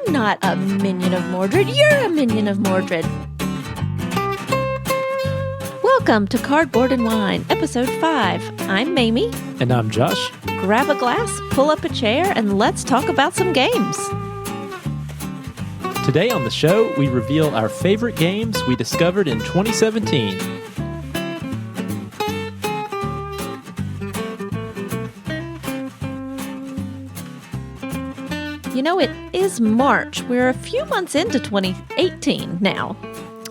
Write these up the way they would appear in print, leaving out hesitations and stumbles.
I'm not a minion of Mordred. You're a minion of Mordred. Welcome to Cardboard and Wine, Episode 5. I'm Mamie. And I'm Josh. Grab a glass, pull up a chair, and let's talk about some games. Today on the show, we reveal our favorite games we discovered in 2017. You know, it is March. We're a few months into 2018 now.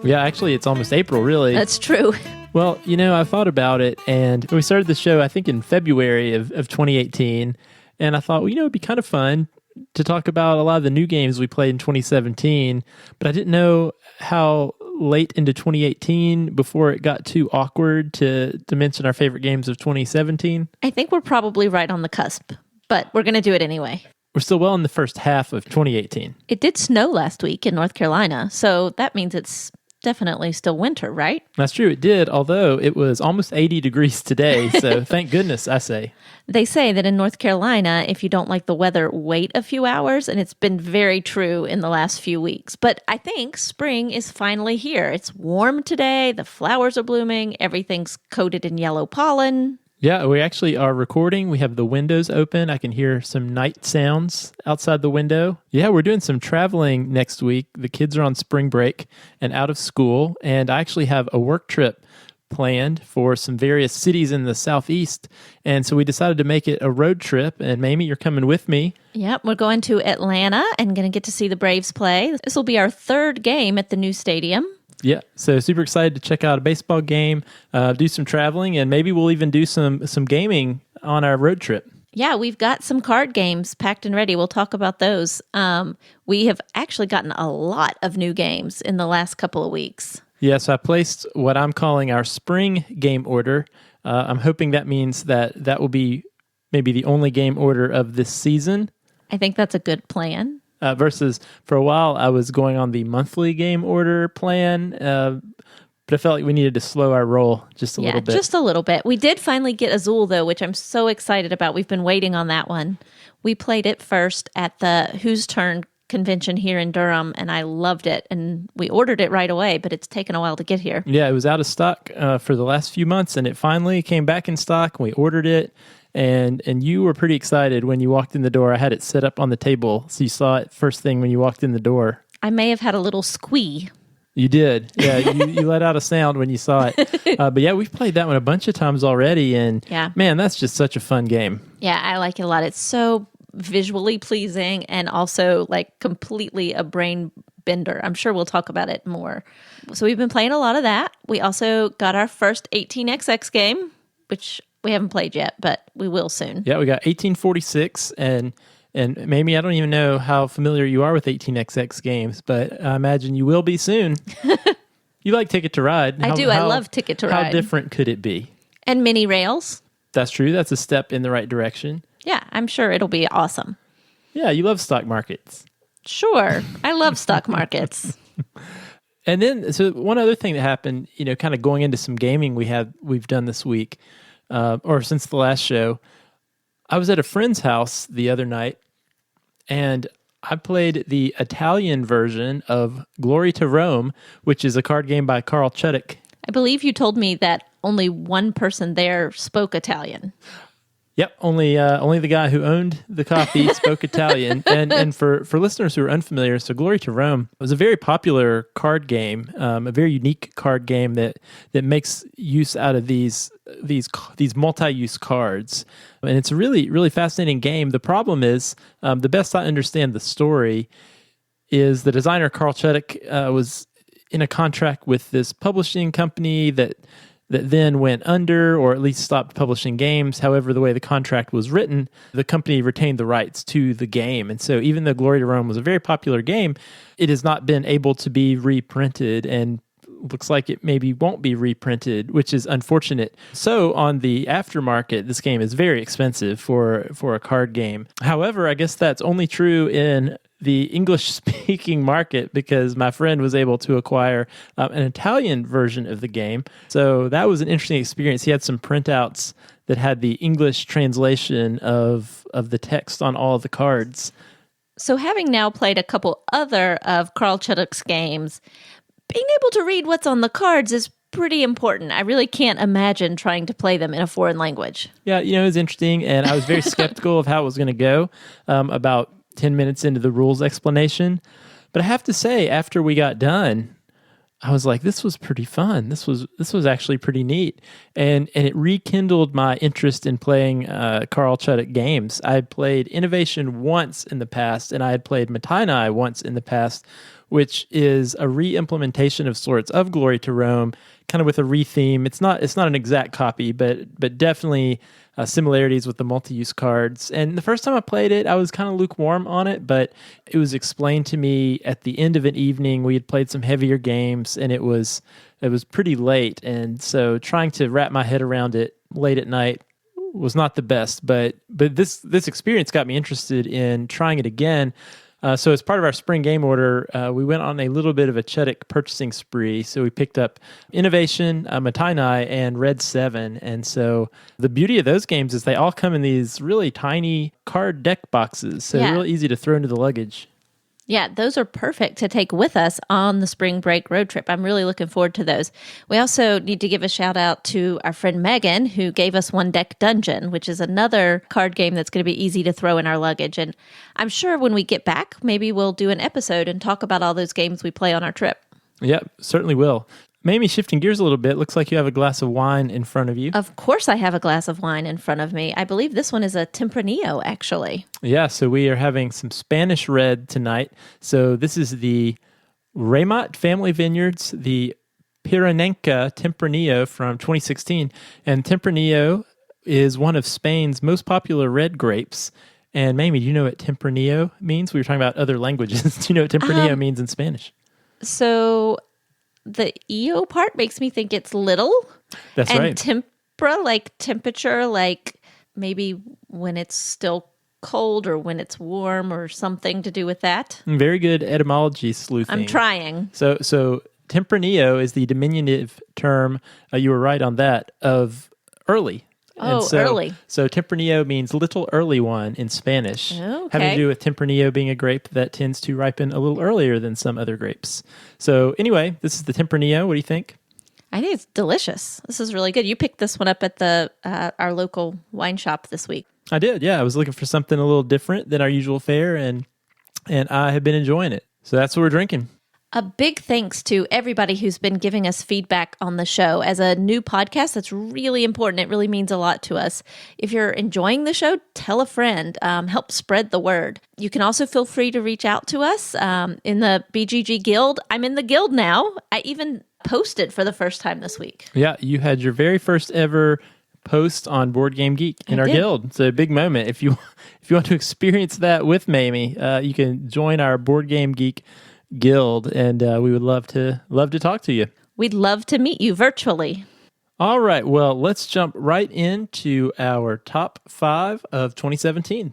Yeah, actually, it's almost April, really. That's true. Well, you know, I thought about it, and we started the show, I think, in February of 2018, and I thought, well, you know, it'd be kind of fun to talk about a lot of the new games we played in 2017, but I didn't know how late into 2018 before it got too awkward to mention our favorite games of 2017. I think we're probably right on the cusp, but we're going to do it anyway. We're still well in the first half of 2018. It did snow last week in North Carolina, so that means it's definitely still winter, right? That's true, it did, although it was almost 80 degrees today, so thank goodness, I say. They say that in North Carolina, if you don't like the weather, wait a few hours, and it's been very true in the last few weeks. But I think spring is finally here. It's warm today, the flowers are blooming, everything's coated in yellow pollen. Yeah, we actually are recording. We have the windows open. I can hear some night sounds outside the window. Yeah, we're doing some traveling next week. The kids are on spring break and out of school, and I actually have a work trip planned for some various cities in the southeast, and so we decided to make it a road trip, and Mamie, you're coming with me. Yep, we're going to Atlanta and going to get to see the Braves play. This will be our third game at the new stadium. Yeah, so super excited to check out a baseball game, do some traveling, and maybe we'll even do some gaming on our road trip. Yeah, we've got some card games packed and ready. We'll talk about those. We have actually gotten a lot of new games in the last couple of weeks. Yeah, so I placed what I'm calling our spring game order. I'm hoping that means that will be maybe the only game order of this season. I think that's a good plan. Versus for a while, I was going on the monthly game order plan, but I felt like we needed to slow our roll just a little bit. Yeah, just a little bit. We did finally get Azul, though, which I'm so excited about. We've been waiting on that one. We played it first at the Whose Turn convention here in Durham, and I loved it. And we ordered it right away, but it's taken a while to get here. Yeah, it was out of stock for the last few months, and it finally came back in stock, and we ordered it. And you were pretty excited when you walked in the door. I had it set up on the table, so you saw it first thing when you walked in the door. I may have had a little squee. You did. Yeah, you let out a sound when you saw it. But yeah, we've played that one a bunch of times already, and man, that's just such a fun game. Yeah, I like it a lot. It's so visually pleasing and also like completely a brain bender. I'm sure we'll talk about it more. So we've been playing a lot of that. We also got our first 18XX game, which we haven't played yet, but we will soon. Yeah, we got 1846, and Mamie, I don't even know how familiar you are with 18XX games, but I imagine you will be soon. You like Ticket to Ride. I do. I love Ticket to Ride. How different could it be? And mini rails. That's true. That's a step in the right direction. Yeah, I'm sure it'll be awesome. Yeah, you love stock markets. Sure. I love stock markets. And then, so one other thing that happened, you know, kind of going into some gaming we've done this week, or since the last show, I was at a friend's house the other night, and I played the Italian version of Glory to Rome, which is a card game by Carl Chudik. I believe you told me that only one person there spoke Italian. Yep, only the guy who owned the copy spoke Italian. And for listeners who are unfamiliar, so Glory to Rome was a very popular card game, a very unique card game that makes use out of these multi-use cards. And it's a really, really fascinating game. The problem is, the best I understand the story is the designer Carl Chudik was in a contract with this publishing company that then went under, or at least stopped publishing games. However, the way the contract was written, the company retained the rights to the game. And so even though Glory to Rome was a very popular game, it has not been able to be reprinted, and looks like it maybe won't be reprinted, which is unfortunate. So on the aftermarket, this game is very expensive for a card game. However, I guess that's only true in the English-speaking market, because my friend was able to acquire an Italian version of the game. So that was an interesting experience. He had some printouts that had the English translation of the text on all of the cards. So having now played a couple other of Carl Chudik's games, being able to read what's on the cards is pretty important. I really can't imagine trying to play them in a foreign language. Yeah, it was interesting, and I was very skeptical of how it was going to go about 10 minutes into the rules explanation. But I have to say, after we got done, I was like, this was pretty fun. This was actually pretty neat. And it rekindled my interest in playing Carl Chudik games. I had played Innovation once in the past, and I had played Matai once in the past, which is a re-implementation of sorts of Glory to Rome, kind of with a re-theme. It's not an exact copy, but definitely similarities with the multi-use cards. And the first time I played it, I was kind of lukewarm on it, but it was explained to me at the end of an evening. We had played some heavier games, and it was pretty late. And so trying to wrap my head around it late at night was not the best. But this experience got me interested in trying it again. So as part of our spring game order, we went on a little bit of a Chudik purchasing spree. So we picked up Innovation, Matai, and Red 7. And so the beauty of those games is they all come in these really tiny card deck boxes. So Yeah. really easy to throw into the luggage. Yeah, those are perfect to take with us on the spring break road trip. I'm really looking forward to those. We also need to give a shout out to our friend Megan, who gave us One Deck Dungeon, which is another card game that's going to be easy to throw in our luggage. And I'm sure when we get back, maybe we'll do an episode and talk about all those games we play on our trip. Yep, certainly will. Mamie, shifting gears a little bit, looks like you have a glass of wine in front of you. Of course I have a glass of wine in front of me. I believe this one is a Tempranillo, actually. Yeah, so we are having some Spanish red tonight. So this is the Raymot Family Vineyards, the Piranenca Tempranillo from 2016. And Tempranillo is one of Spain's most popular red grapes. And Mamie, do you know what Tempranillo means? We were talking about other languages. Do you know what Tempranillo means in Spanish? So the EO part makes me think it's little. That's and right. Tempera, like temperature, like maybe when it's still cold or when it's warm or something to do with that. Very good etymology sleuthing. I'm trying. So Tempranillo is the diminutive term, you were right on that, of early. Oh, early. So Tempranillo means little early one in Spanish, Okay. having to do with Tempranillo being a grape that tends to ripen a little earlier than some other grapes. So anyway, this is the Tempranillo. What do you think? I think it's delicious. This is really good. You picked this one up at the our local wine shop this week. I did, yeah. I was looking for something a little different than our usual fare, and I have been enjoying it. So that's what we're drinking. A big thanks to everybody who's been giving us feedback on the show. As a new podcast, that's really important. It really means a lot to us. If you're enjoying the show, tell a friend. Help spread the word. You can also feel free to reach out to us in the BGG Guild. I'm in the guild now. I even posted for the first time this week. Yeah, you had your very first ever post on Board Game Geek in our did. guild. It's a big moment. If you want to experience that with Mamie, you can join our Board Game Geek guild, and we would love to talk to you. We'd love to meet you virtually. All right, well, let's jump right into our top 5 of 2017.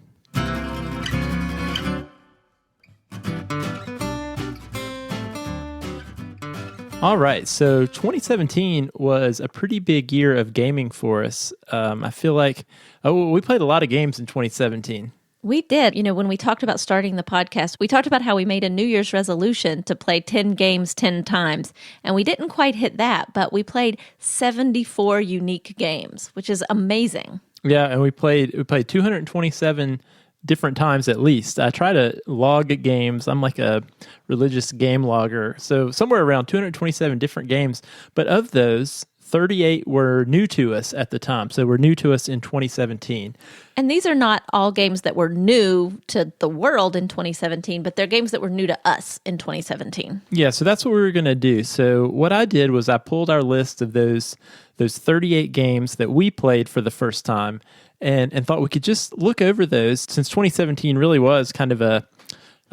All right, so 2017 was a pretty big year of gaming for us. I feel like we played a lot of games in 2017. We did. When we talked about starting the podcast, we talked about how we made a New Year's resolution to play 10 games 10 times. And we didn't quite hit that, but we played 74 unique games, which is amazing. Yeah, and we played 227 different times at least. I try to log games. I'm like a religious game logger. So somewhere around 227 different games. But of those, 38 were new to us at the time. So were new to us in 2017. And these are not all games that were new to the world in 2017, but they're games that were new to us in 2017. Yeah, so that's what we were going to do. So what I did was I pulled our list of those 38 games that we played for the first time and thought we could just look over those, since 2017 really was kind of a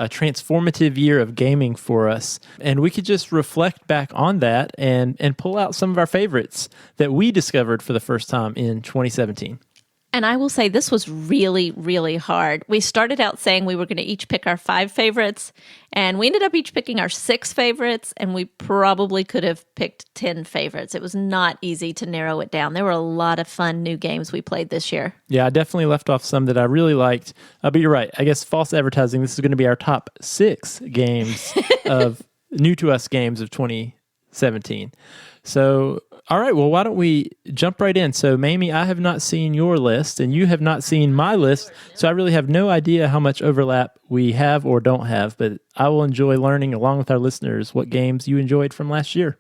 transformative year of gaming for us. And we could just reflect back on that and pull out some of our favorites that we discovered for the first time in 2017. And I will say this was really, really hard. We started out saying we were going to each pick our 5 favorites, and we ended up each picking our 6 favorites, and we probably could have picked 10 favorites. It was not easy to narrow it down. There were a lot of fun new games we played this year. Yeah, I definitely left off some that I really liked. But you're right. I guess false advertising, this is going to be our top 6 games of new to us games of 2017. So, all right, well, why don't we jump right in? So, Mamie, I have not seen your list, and you have not seen my list, so I really have no idea how much overlap we have or don't have, but I will enjoy learning along with our listeners what games you enjoyed from last year.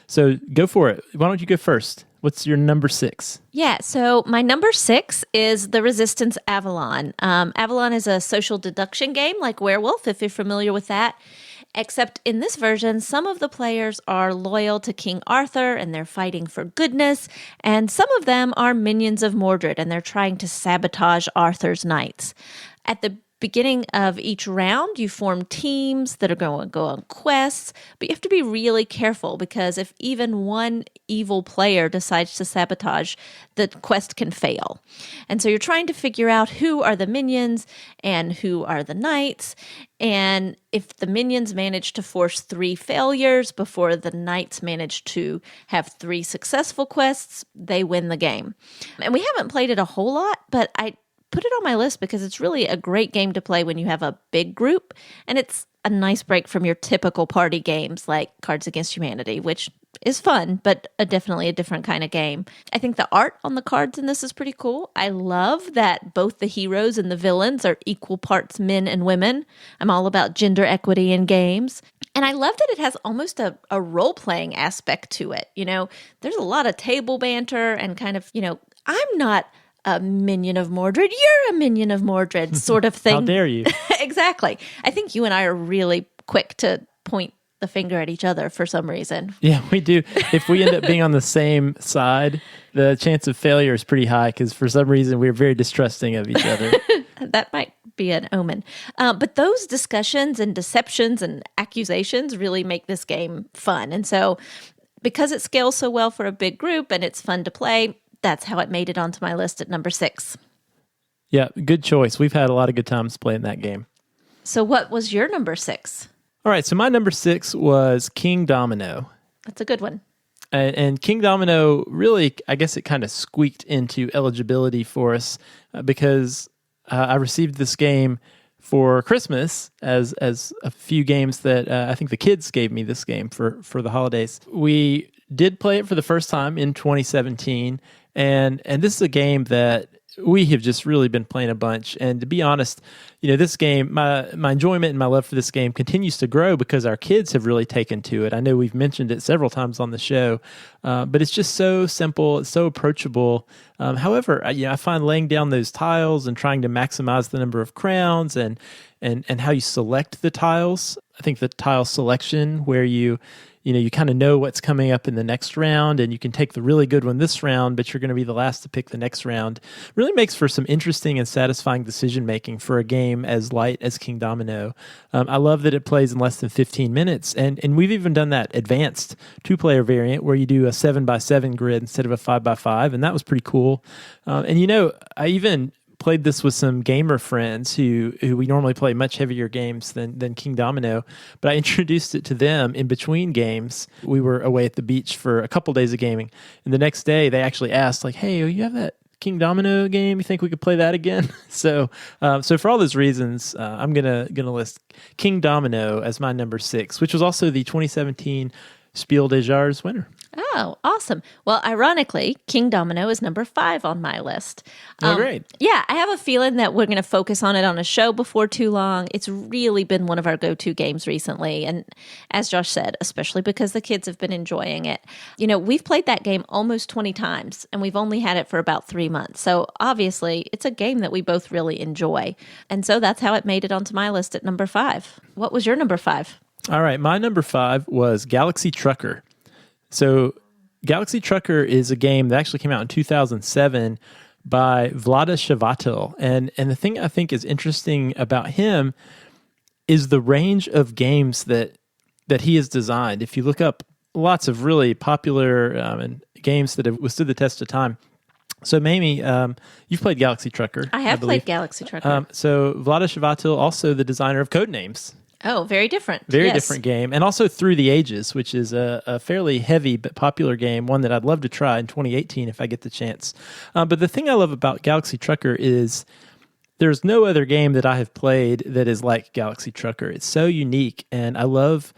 So, go for it. Why don't you go first? What's your number 6? Yeah, so my number 6 is The Resistance Avalon. Avalon is a social deduction game like Werewolf, if you're familiar with that. Except in this version, some of the players are loyal to King Arthur and they're fighting for goodness, and some of them are minions of Mordred and they're trying to sabotage Arthur's knights. At the beginning of each round, you form teams that are going to go on quests, but you have to be really careful because if even one evil player decides to sabotage, the quest can fail. And so you're trying to figure out who are the minions and who are the knights. And if the minions manage to force 3 failures before the knights manage to have 3 successful quests, they win the game. And we haven't played it a whole lot, but I put it on my list because it's really a great game to play when you have a big group, and it's a nice break from your typical party games like Cards Against Humanity, which is fun, but definitely a different kind of game. I think the art on the cards in this is pretty cool. I love that both the heroes and the villains are equal parts men and women. I'm all about gender equity in games. And I love that it has almost a role-playing aspect to it. You know, there's a lot of table banter and kind of, I'm not a minion of Mordred, you're a minion of Mordred sort of thing. How dare you? Exactly. I think you and I are really quick to point the finger at each other for some reason. Yeah, we do. If we end up being on the same side, the chance of failure is pretty high because for some reason we're very distrusting of each other. That might be an omen. But those discussions and deceptions and accusations really make this game fun. And so because it scales so well for a big group and it's fun to play, that's how it made it onto my list at number 6. Yeah, good choice. We've had a lot of good times playing that game. So what was your number 6? All right, so my number 6 was King Domino. That's a good one. And King Domino really, I guess it kind of squeaked into eligibility for us because I received this game for Christmas as a few games that I think the kids gave me this game for the holidays. We did play it for the first time in 2017, and this is a game that we have just really been playing a bunch. And to be honest, this game, my enjoyment and my love for this game continues to grow because our kids have really taken to it. I know we've mentioned it several times on the show, but it's just so simple, it's so approachable. However, I find laying down those tiles and trying to maximize the number of crowns and how you select the tiles. I think the tile selection where you kind of know what's coming up in the next round and you can take the really good one this round, but you're going to be the last to pick the next round, really makes for some interesting and satisfying decision making for a game as light as King Domino. I love that it plays in less than 15 minutes, and we've even done that advanced 2-player variant where you do a 7x7 grid instead of a 5x5, and that was pretty cool. And I even played this with some gamer friends who we normally play much heavier games than King Domino, but I introduced it to them in between games. We were away at the beach for a couple days of gaming, and the next day they actually asked, like, hey, you have that King Domino game? You think we could play that again? So for all those reasons, I'm gonna list King Domino as my number 6, which was also the 2017 Spiel des Jahres winner. Oh, awesome. Well, ironically, King Domino is number 5 on my list. Great. Yeah, I have a feeling that we're going to focus on it on a show before too long. It's really been one of our go-to games recently. And as Josh said, especially because the kids have been enjoying it. We've played that game almost 20 times, and we've only had it for about 3 months. So obviously, it's a game that we both really enjoy. And so that's how it made it onto my list at number 5. What was your number 5? All right, my number 5 was Galaxy Trucker. So Galaxy Trucker is a game that actually came out in 2007 by Vlada Shavatil. And the thing I think is interesting about him is the range of games that he has designed. If you look up lots of really popular and games that have withstood the test of time, So, Mamie, you've played Galaxy Trucker. I have believe. played Galaxy Trucker. So, Vlaada Chvátil, also the designer of Codenames. Oh, very different. Very different game. And also Through the Ages, which is a fairly heavy but popular game, one that I'd love to try in 2018 if I get the chance. But the thing I love about Galaxy Trucker is there's no other game that I have played that is like Galaxy Trucker. It's so unique, and I love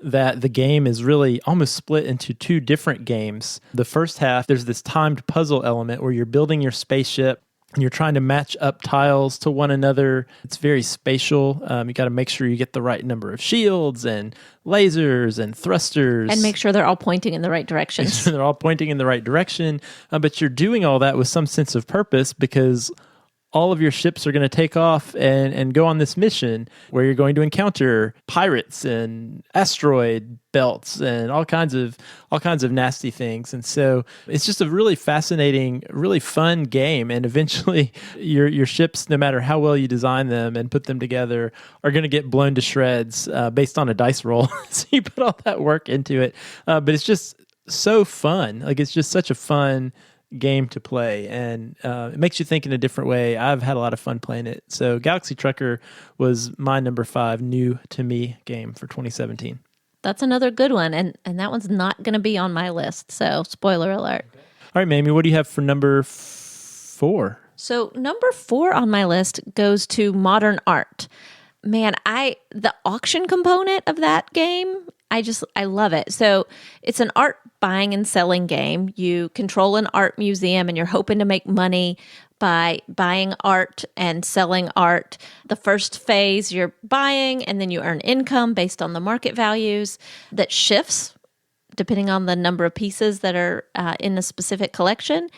that the game is really almost split into two different games. The first half, there's this timed puzzle element where you're building your spaceship and you're trying to match up tiles to one another. It's very spatial. You got to make sure you get the right number of shields and lasers and thrusters. And make sure they're all pointing in the right directions. They're all pointing in the right direction. But you're doing all that with some sense of purpose, because all of your ships are going to take off and go on this mission where you're going to encounter pirates and asteroid belts and all kinds of nasty things. And so it's just a really fascinating, really fun game. And eventually your ships, no matter how well you design them and put them together, are going to get blown to shreds based on a dice roll. So you put all that work into it. But it's just so fun. Like, it's just such a fun game to play, and it makes you think in a different way. I've had a lot of fun playing it. So Galaxy Trucker was my number 5 new to me game for 2017. That's another good one, and that one's not going to be on my list, so spoiler alert. All right, Mamie, what do you have for number 4? So number 4 on my list goes to Modern Art. Man, the auction component of that game, I love it. So it's an art buying and selling game. You control an art museum and you're hoping to make money by buying art and selling art. The first phase you're buying, and then you earn income based on the market values that shifts depending on the number of pieces that are in a specific collection.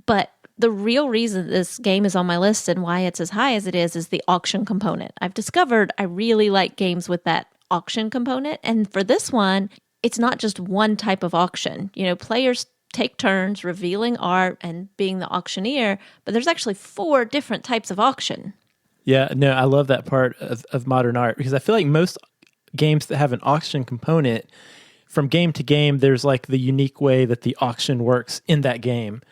But the real reason this game is on my list and why it's as high as it is the auction component. I've discovered I really like games with that auction component. And for this one, it's not just one type of auction. You know, players take turns revealing art and being the auctioneer, but there's actually 4 different types of auction. Yeah, no, I love that part of Modern Art, because I feel like most games that have an auction component, from game to game, there's like the unique way that the auction works in that game.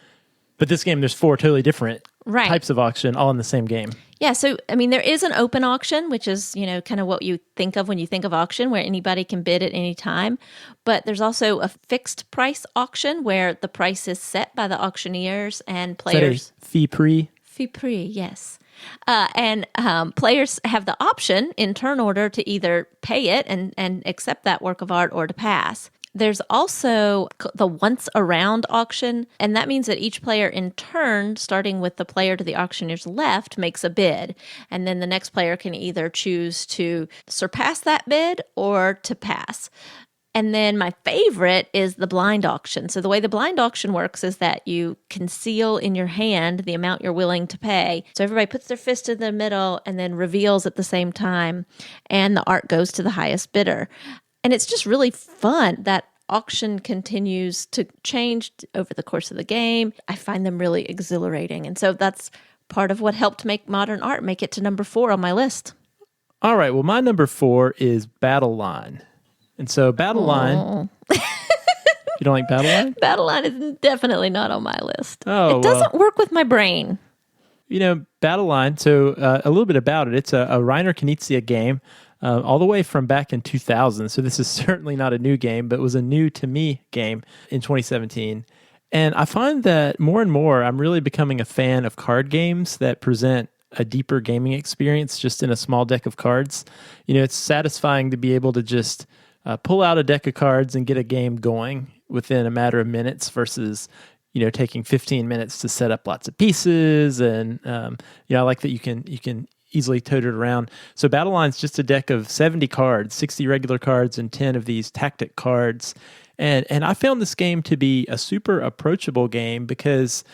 But this game, there's 4 totally different types of auction all in the same game. Yeah, so, I mean, there is an open auction, which is, you know, kind of what you think of when you think of auction, where anybody can bid at any time. But there's also a fixed price auction where the price is set by the auctioneers and players. Is that a fee prix? Fee prix, yes. And players have the option in turn order to either pay it and accept that work of art or to pass. There's also the once around auction, and that means that each player in turn, starting with the player to the auctioneer's left, makes a bid. And then the next player can either choose to surpass that bid or to pass. And then my favorite is the blind auction. So the way the blind auction works is that you conceal in your hand the amount you're willing to pay. So everybody puts their fist in the middle and then reveals at the same time, and the art goes to the highest bidder. And it's just really fun. That auction continues to change over the course of the game. I find them really exhilarating. And so that's part of what helped make Modern Art make it to number 4 on my list. All right. Well, my number 4 is Battle Line. And so Battle Line... You don't like Battle Line? Battle Line is definitely not on my list. Oh, it doesn't work with my brain. You know, Battle Line, so a little bit about it. It's a Reiner Knizia game. All the way from back in 2000. So this is certainly not a new game, but it was a new to me game in 2017. And I find that more and more, I'm really becoming a fan of card games that present a deeper gaming experience just in a small deck of cards. You know, it's satisfying to be able to just pull out a deck of cards and get a game going within a matter of minutes versus, you know, taking 15 minutes to set up lots of pieces. And, you know, I like that you can easily tote it around. So Battle Line's just a deck of 70 cards, 60 regular cards, and 10 of these tactic cards. And I found this game to be a super approachable game because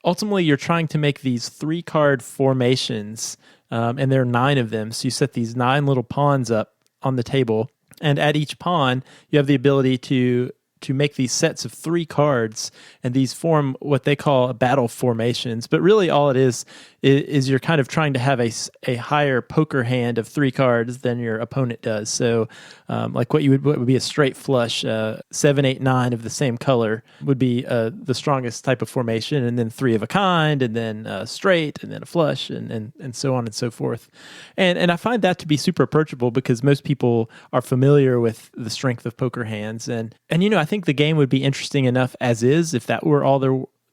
ultimately you're trying to make these 3-card formations, and there are 9 of them. So you set these 9 little pawns up on the table, and at each pawn, you have the ability to to make these sets of 3 cards, and these form what they call battle formations. But really all it is you're kind of trying to have a higher poker hand of 3 cards than your opponent does. So like what would be a straight flush, 7, 8, 9 of the same color would be the strongest type of formation, and then 3 of a kind, and then straight, and then a flush, and so on and so forth. And I find that to be super approachable because most people are familiar with the strength of poker hands. And I think the game would be interesting enough as is if that were all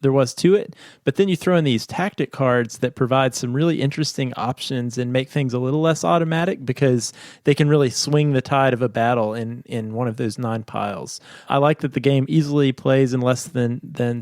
there was to it. But then you throw in these tactic cards that provide some really interesting options and make things a little less automatic because they can really swing the tide of a battle in one of those 9 piles. I like that the game easily plays in less than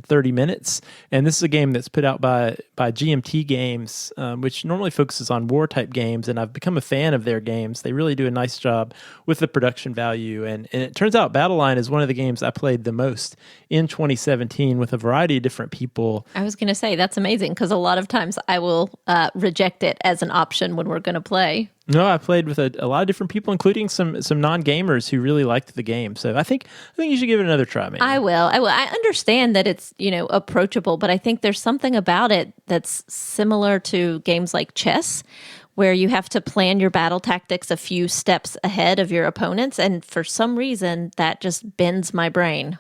30 minutes. And this is a game that's put out by GMT Games, which normally focuses on war type games. And I've become a fan of their games. They really do a nice job with the production value. And it turns out Battle Line is one of the games I played the most in 2017 with a variety of different people. I was going to say, that's amazing because a lot of times I will reject it as an option when we're going to play. No, I played with a lot of different people, including some non-gamers who really liked the game. So I think you should give it another try, maybe. I will. I understand that it's, approachable, but I think there's something about it that's similar to games like chess, where you have to plan your battle tactics a few steps ahead of your opponents. And for some reason, that just bends my brain.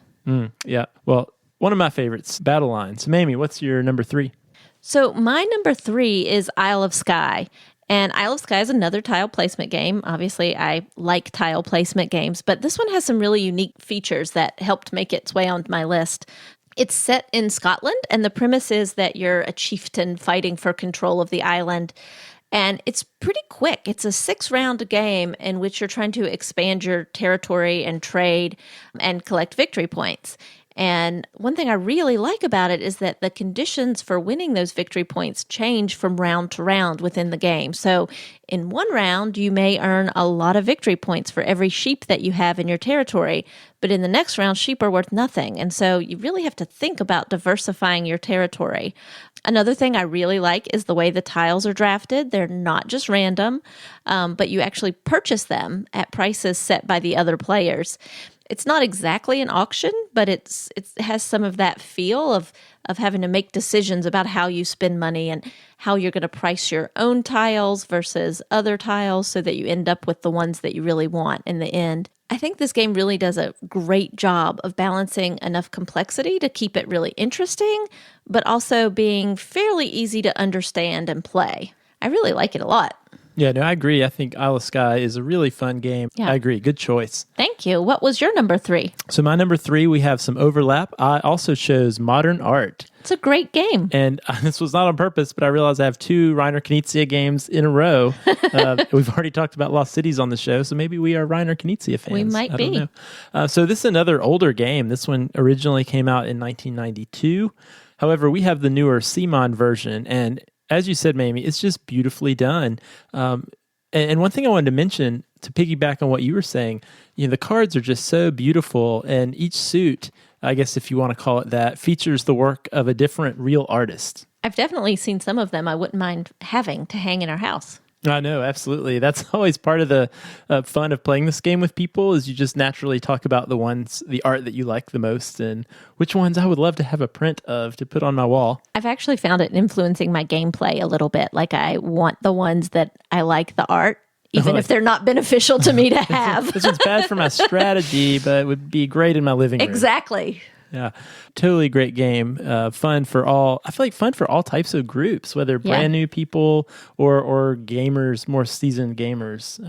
Yeah. Well, one of my favorites, Battle Line. So, Mamie, what's your number 3? So my number 3 is Isle of Skye. And Isle of Skye is another tile placement game. Obviously, I like tile placement games, but this one has some really unique features that helped make its way on my list. It's set in Scotland, and the premise is that you're a chieftain fighting for control of the island. And it's pretty quick. It's a 6-round game in which you're trying to expand your territory and trade and collect victory points. And one thing I really like about it is that the conditions for winning those victory points change from round to round within the game. So in one round, you may earn a lot of victory points for every sheep that you have in your territory, but in the next round, sheep are worth nothing. And so you really have to think about diversifying your territory. Another thing I really like is the way the tiles are drafted. They're not just random, but you actually purchase them at prices set by the other players. It's not exactly an auction, but it has some of that feel of having to make decisions about how you spend money and how you're going to price your own tiles versus other tiles so that you end up with the ones that you really want in the end. I think this game really does a great job of balancing enough complexity to keep it really interesting, but also being fairly easy to understand and play. I really like it a lot. Yeah, no, I agree. I think Isle of Skye is a really fun game. Yeah. I agree. Good choice. Thank you. What was your number 3? So my number 3, we have some overlap. I also chose Modern Art. It's a great game. And this was not on purpose, but I realized I have 2 Reiner Knizia games in a row. We've already talked about Lost Cities on the show, so maybe we are Reiner Knizia fans. We might be. Don't know. So this is another older game. This one originally came out in 1992. However, we have the newer CMON version, and as you said, Mamie, it's just beautifully done. And one thing I wanted to mention, to piggyback on what you were saying, the cards are just so beautiful, and each suit, I guess if you want to call it that, features the work of a different real artist. I've definitely seen some of them I wouldn't mind having to hang in our house. I know, absolutely. That's always part of the fun of playing this game with people is you just naturally talk about the art that you like the most and which ones I would love to have a print of to put on my wall. I've actually found it influencing my gameplay a little bit. Like I want the ones that I like the art, even if they're not beneficial to me to have. This one's bad for my strategy, but it would be great in my living room. Exactly. Yeah, totally great game. Fun for all. I feel like fun for all types of groups, whether brand new people or gamers, more seasoned gamers.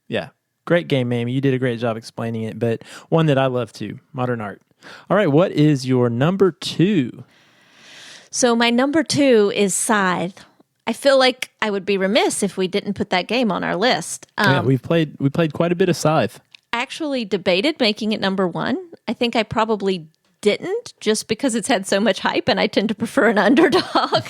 Yeah, great game, Mamie. You did a great job explaining it, but one that I love too, Modern Art. All right, what is your number 2? So my number 2 is Scythe. I feel like I would be remiss if we didn't put that game on our list. Yeah, we played quite a bit of Scythe. I actually debated making it number 1. I think I probably didn't, just because it's had so much hype and I tend to prefer an underdog.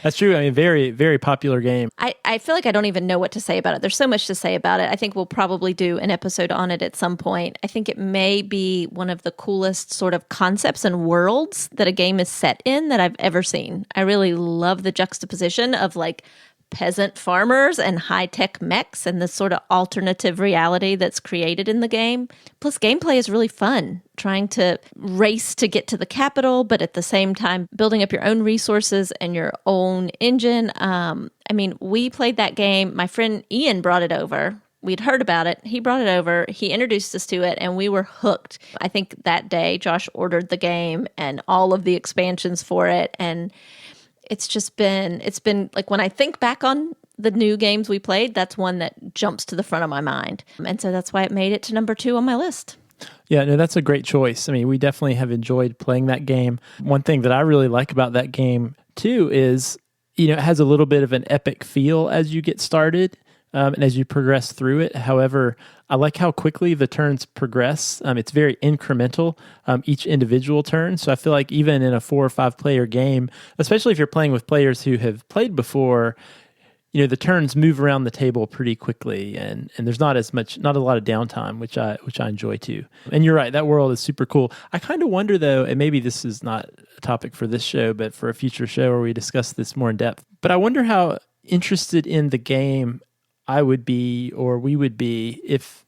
That's true. I mean, very, very popular game. I feel like I don't even know what to say about it. There's so much to say about it. I think we'll probably do an episode on it at some point. I think it may be one of the coolest sort of concepts and worlds that a game is set in that I've ever seen. I really love the juxtaposition of like peasant farmers and high-tech mechs and this sort of alternative reality that's created in the game. Plus, gameplay is really fun, trying to race to get to the capital, but at the same time, building up your own resources and your own engine. We played that game. My friend Ian brought it over. We'd heard about it. He brought it over. He introduced us to it, and we were hooked. I think that day, Josh ordered the game and all of the expansions for it, and it's been like when I think back on the new games we played, that's one that jumps to the front of my mind. And so that's why it made it to number 2 on my list. Yeah, no, that's a great choice. I mean, we definitely have enjoyed playing that game. One thing that I really like about that game, too, is, it has a little bit of an epic feel as you get started. And as you progress through it. However, I like how quickly the turns progress. It's very incremental, each individual turn. So I feel like even in a 4 or 5 player game, especially if you're playing with players who have played before, the turns move around the table pretty quickly, and there's not a lot of downtime, which I enjoy too. And you're right, that world is super cool. I kind of wonder though, and maybe this is not a topic for this show, but for a future show where we discuss this more in depth. But I wonder how interested in the game I would be, or we would be, if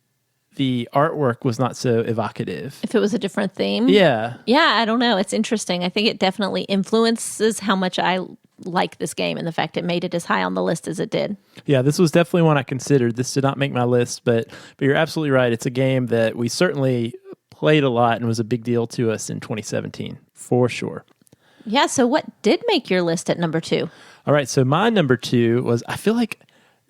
the artwork was not so evocative. If it was a different theme? Yeah. Yeah, I don't know. It's interesting. I think it definitely influences how much I like this game and the fact it made it as high on the list as it did. Yeah, this was definitely one I considered. This did not make my list, but you're absolutely right. It's a game that we certainly played a lot and was a big deal to us in 2017, for sure. Yeah, so what did make your list at number 2? All right, so my number 2 was, I feel like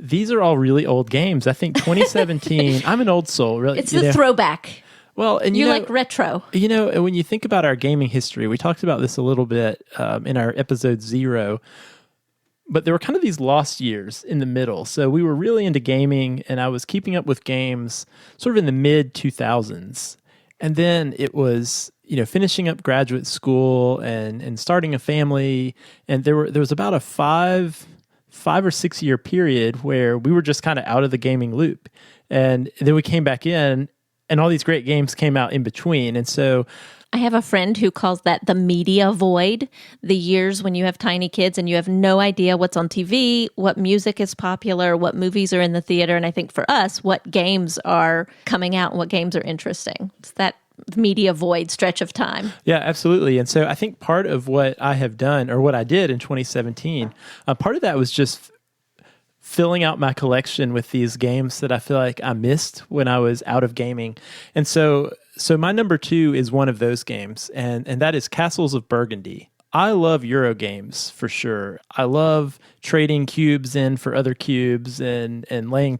these are all really old games. I think 2017, I'm an old soul, really. It's the throwback. Well, and you like retro. When you think about our gaming history, we talked about this a little bit in our episode 0, but there were kind of these lost years in the middle. So we were really into gaming, and I was keeping up with games sort of in the mid 2000s. And then it was, finishing up graduate school and starting a family. And there was about a 5 or 6 year period where we were just kind of out of the gaming loop. And then we came back in, and all these great games came out in between. And so I have a friend who calls that the media void, the years when you have tiny kids and you have no idea what's on TV, what music is popular, what movies are in the theater. And I think for us, what games are coming out and what games are interesting. It's that media void stretch of time. Yeah, absolutely. And so I think part of what I have done, or what I did in 2017, part of that was just filling out my collection with these games that I feel like I missed when I was out of gaming. And so my number 2 is one of those games, and that is Castles of Burgundy. I love Euro games for sure. I love trading cubes in for other cubes and laying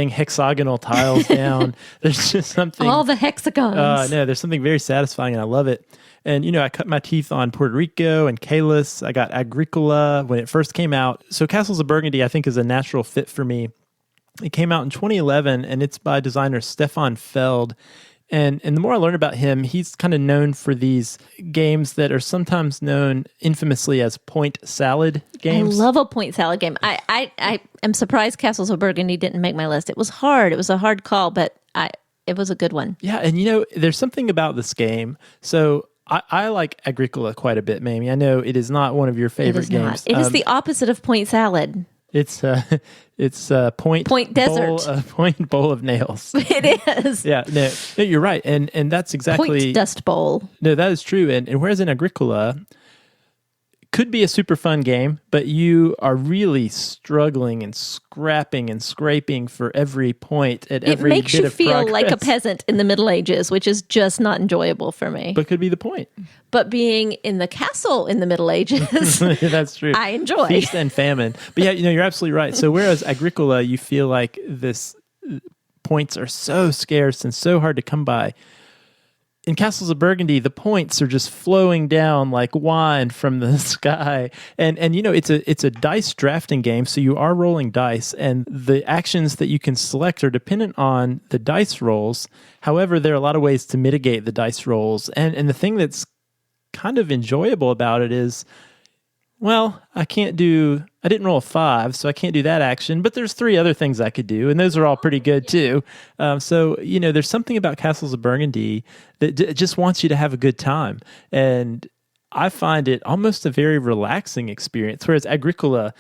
hexagonal tiles down. There's just something. All the hexagons. No, there's something very satisfying, and I love it. And, I cut my teeth on Puerto Rico and Calis. I got Agricola when it first came out. So Castles of Burgundy, I think, is a natural fit for me. It came out in 2011, and it's by designer Stefan Feld. And the more I learn about him, he's kind of known for these games that are sometimes known infamously as point salad games. I love a point salad game. I am surprised Castles of Burgundy didn't make my list. It was hard. It was a hard call, but it was a good one. Yeah, and there's something about this game. So I like Agricola quite a bit, Mamie. I know it is not one of your favorite games. It is the opposite of point salad. It's point desert, point bowl of nails. It is. Yeah, no, you're right, and that's exactly point dust bowl. No, that is true, and whereas in Agricola, could be a super fun game, but you are really struggling and scrapping and scraping for every point at every bit of progress. It makes you feel like a peasant in the Middle Ages, which is just not enjoyable for me. But could be the point. But being in the castle in the Middle Ages, that's true. I enjoy. Feast and famine. But yeah, you're absolutely right. So whereas Agricola, you feel like this points are so scarce and so hard to come by, in Castles of Burgundy, the points are just flowing down like wine from the sky. And it's a dice drafting game, so you are rolling dice, and the actions that you can select are dependent on the dice rolls. However, there are a lot of ways to mitigate the dice rolls. And the thing that's kind of enjoyable about it is, well, I didn't roll a 5, so I can't do that action, but there's 3 other things I could do, and those are all pretty good too. So, there's something about Castles of Burgundy that just wants you to have a good time. And I find it almost a very relaxing experience, whereas Agricola,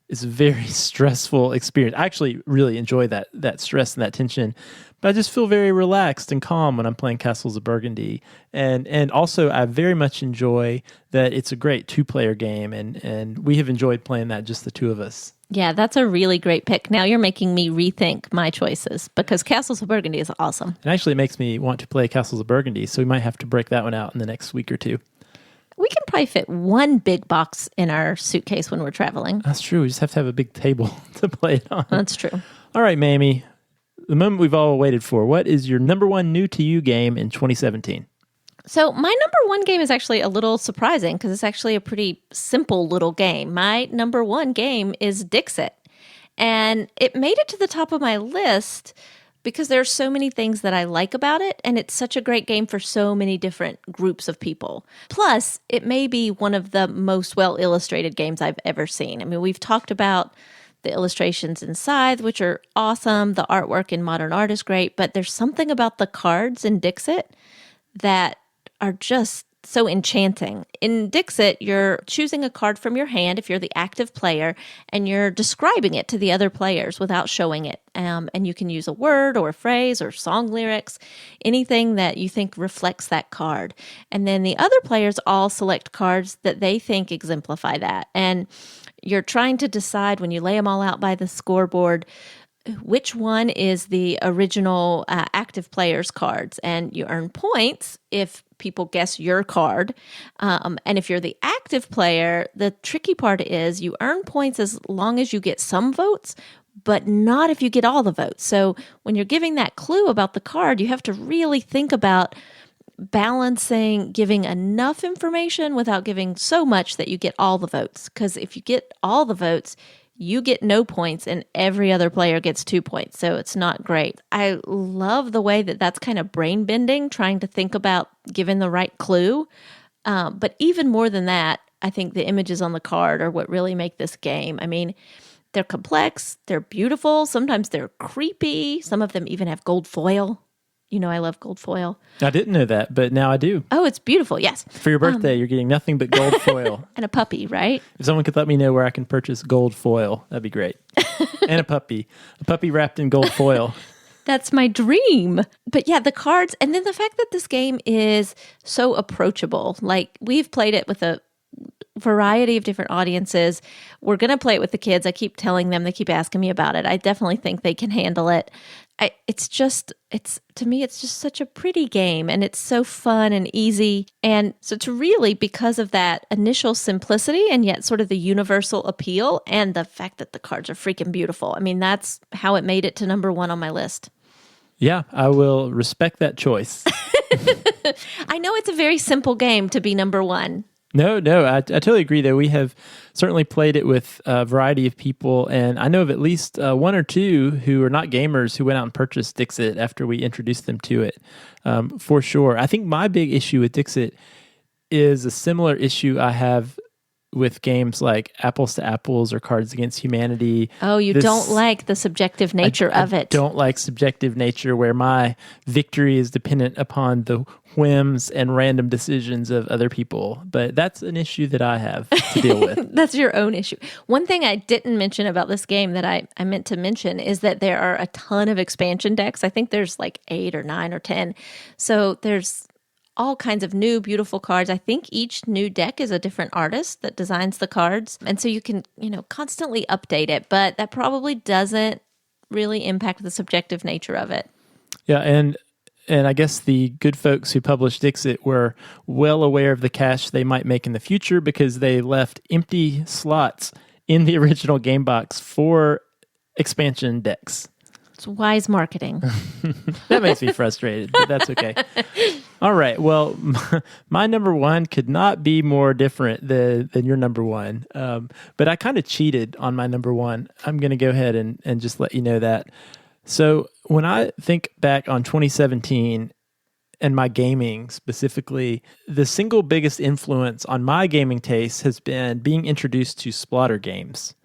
is a very stressful experience. I actually really enjoy that stress and that tension, but I just feel very relaxed and calm when I'm playing Castles of Burgundy. And also I very much enjoy that it's a great 2-player game, and we have enjoyed playing that, just the two of us. Yeah, that's a really great pick. Now you're making me rethink my choices because Castles of Burgundy is awesome. And actually it makes me want to play Castles of Burgundy, so we might have to break that one out in the next week or two. We can probably fit one big box in our suitcase when we're traveling. That's true. We just have to have a big table to play it on. That's true. All right, Mamie, the moment we've all waited for. What is your number one new to you game in 2017? So my number one game is actually a little surprising because it's actually a pretty simple little game. My number one game is Dixit. And it made it to the top of my list because there are so many things that I like about it, and it's such a great game for so many different groups of people. Plus, it may be one of the most well-illustrated games I've ever seen. I mean, we've talked about the illustrations in Scythe, which are awesome. The artwork in Modern Art is great, but there's something about the cards in Dixit that are just so enchanting. In Dixit, you're choosing a card from your hand if you're the active player, and you're describing it to the other players without showing it. And you can use a word or a phrase or song lyrics, anything that you think reflects that card. And then the other players all select cards that they think exemplify that. And you're trying to decide when you lay them all out by the scoreboard which one is the original active player's cards. And you earn points if people guess your card. And if you're the active player, the tricky part is you earn points as long as you get some votes, but not if you get all the votes. So when you're giving that clue about the card, you have to really think about balancing giving enough information without giving so much that you get all the votes. Because if you get all the votes, you get no points and every other player gets 2 points. So it's not great. I love the way that that's kind of brain bending, trying to think about giving the right clue. But even more than that, I think the images on the card are what really make this game. I mean, they're complex, they're beautiful, sometimes they're creepy. Some of them even have gold foil. You know, I love gold foil. I didn't know that, but now I do. Oh, it's beautiful. Yes. For your birthday, you're getting nothing but gold foil. And a puppy, right? If someone could let me know where I can purchase gold foil, that'd be great. And a puppy wrapped in gold foil. That's my dream. But yeah, the cards, and then the fact that this game is so approachable. Like, we've played it with a variety of different audiences. We're going to play it with the kids. I keep telling them, they keep asking me about it. I definitely think they can handle it. To me, it's just such a pretty game, and it's so fun and easy. And so to really, because of that initial simplicity and yet sort of the universal appeal and the fact that the cards are freaking beautiful. I mean, that's how it made it to number one on my list. Yeah, I will respect that choice. I know it's a very simple game to be number one. No, I totally agree, though. We have certainly played it with a variety of people, and I know of at least one or two who are not gamers who went out and purchased Dixit after we introduced them to it, for sure. I think my big issue with Dixit is a similar issue I have with games like Apples to Apples or Cards Against Humanity. Oh, you don't like the subjective nature of it. I don't like subjective nature where my victory is dependent upon the whims and random decisions of other people. But that's an issue that I have to deal with. That's your own issue. One thing I didn't mention about this game that I meant to mention is that there are a ton of expansion decks. I think there's like 8 or 9 or 10. So there's all kinds of new, beautiful cards. I think each new deck is a different artist that designs the cards. And so you can, constantly update it, but that probably doesn't really impact the subjective nature of it. Yeah, and I guess the good folks who published Dixit were well aware of the cash they might make in the future because they left empty slots in the original game box for expansion decks. It's wise marketing. That makes me frustrated, but that's okay. All right. Well, my number one could not be more different than your number one. But I kind of cheated on my number one. I'm going to go ahead and just let you know that. So when I think back on 2017 and my gaming specifically, the single biggest influence on my gaming taste has been being introduced to Splotter games.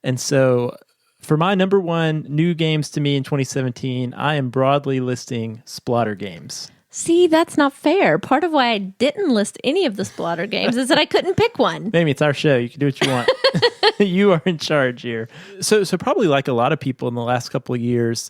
And so for my number one new games to me in 2017, I am broadly listing Splotter games. See, that's not fair. Part of why I didn't list any of the Splotter games is that I couldn't pick one. Maybe it's our show. You can do what you want. You are in charge here. So probably like a lot of people in the last couple of years,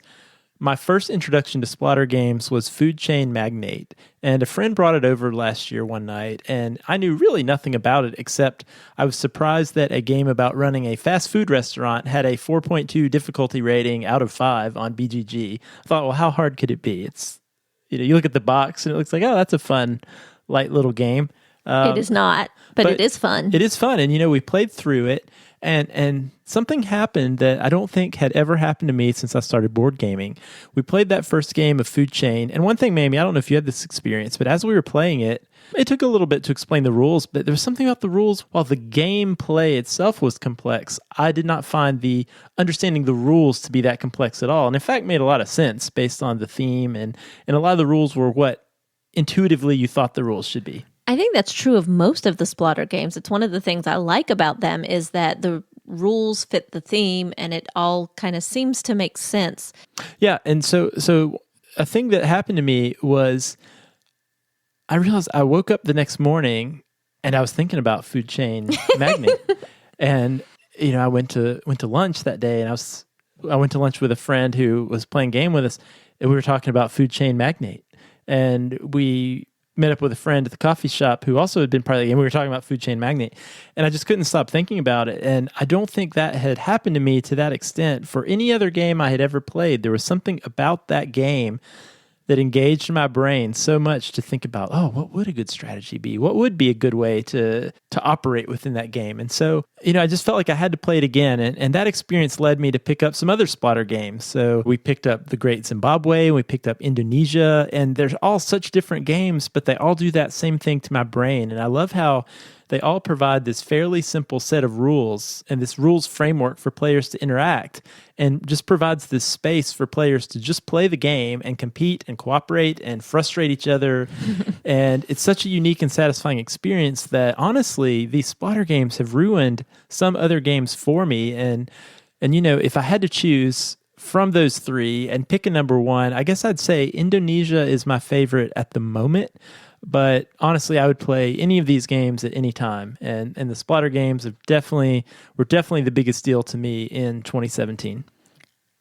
my first introduction to Splotter games was Food Chain Magnate. And a friend brought it over last year one night, and I knew really nothing about it except I was surprised that a game about running a fast food restaurant had a 4.2 difficulty rating out of 5 on BGG. I thought, well, how hard could it be? It's, you look at the box and it looks like, oh, that's a fun, light little game. It is not, but it is fun. It is fun. And, we played through it. And something happened that I don't think had ever happened to me since I started board gaming. We played that first game of Food Chain. And one thing, Mamie, I don't know if you had this experience, but as we were playing it, it took a little bit to explain the rules, but there was something about the rules. While the gameplay itself was complex, I did not find the understanding the rules to be that complex at all. And in fact, made a lot of sense based on the theme. And a lot of the rules were what intuitively you thought the rules should be. I think that's true of most of the Splotter games. It's one of the things I like about them is that the rules fit the theme and it all kind of seems to make sense. Yeah, and so a thing that happened to me was I realized I woke up the next morning and I was thinking about Food Chain Magnate. And I went to lunch that day, and I went to lunch with a friend who was playing game with us, and we were talking about Food Chain Magnate. And we met up with a friend at the coffee shop who also had been part of the game. We were talking about Food Chain Magnate, and I just couldn't stop thinking about it. And I don't think that had happened to me to that extent for any other game I had ever played. There was something about that game that engaged my brain so much to think about, oh, what would a good strategy be? What would be a good way to operate within that game? And so, I just felt like I had to play it again. And that experience led me to pick up some other Splotter games. So we picked up The Great Zimbabwe, we picked up Indonesia, and there's all such different games, but they all do that same thing to my brain. And I love how they all provide this fairly simple set of rules and this rules framework for players to interact, and just provides this space for players to just play the game and compete and cooperate and frustrate each other. And it's such a unique and satisfying experience that honestly, these Splotter games have ruined some other games for me. And if I had to choose from those three and pick a number one, I guess I'd say Indonesia is my favorite at the moment. But honestly, I would play any of these games at any time. And the Splotter games were definitely the biggest deal to me in 2017.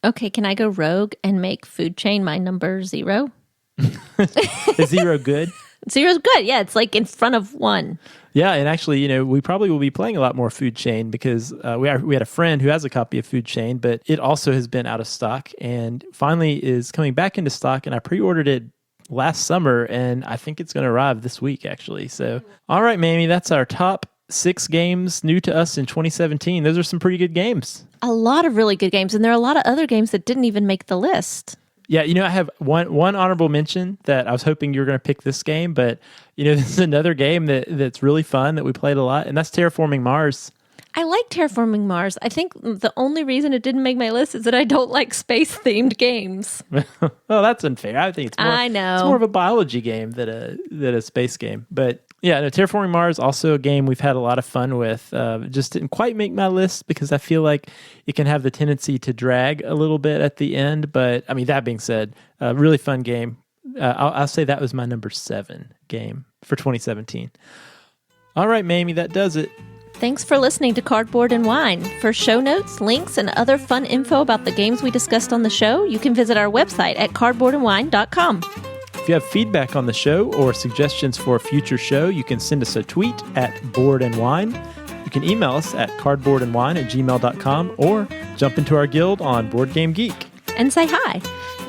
Okay, can I go rogue and make Food Chain my number 0? Is 0 good? 0's good. Yeah, it's like in front of 1. Yeah, and actually, we probably will be playing a lot more Food Chain because we had a friend who has a copy of Food Chain, but it also has been out of stock and finally is coming back into stock, and I pre-ordered it last summer, and I think it's going to arrive this week, actually. So, all right, Mamie, that's our top 6 games new to us in 2017. Those are some pretty good games. A lot of really good games, and there are a lot of other games that didn't even make the list. Yeah, I have one honorable mention that I was hoping you were going to pick this game, but, this is another game that's really fun that we played a lot, and that's Terraforming Mars. I like Terraforming Mars. I think the only reason it didn't make my list is that I don't like space-themed games. Well, that's unfair. I think it's more of a biology game than a space game. But yeah, Terraforming Mars, also a game we've had a lot of fun with. Just didn't quite make my list because I feel like it can have the tendency to drag a little bit at the end. But I mean, that being said, really fun game. I'll say that was my number 7 game for 2017. All right, Mamie, that does it. Thanks for listening to Cardboard and Wine. For show notes, links, and other fun info about the games we discussed on the show, you can visit our website at cardboardandwine.com. If you have feedback on the show or suggestions for a future show, you can send us a tweet at Board and Wine. You can email us at cardboardandwine@gmail.com or jump into our guild on Board Game Geek. And say hi.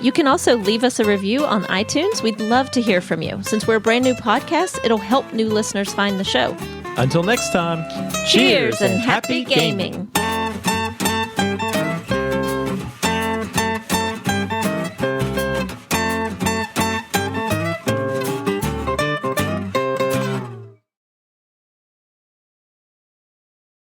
You can also leave us a review on iTunes. We'd love to hear from you. Since we're a brand new podcast, it'll help new listeners find the show. Until next time, cheers and happy gaming.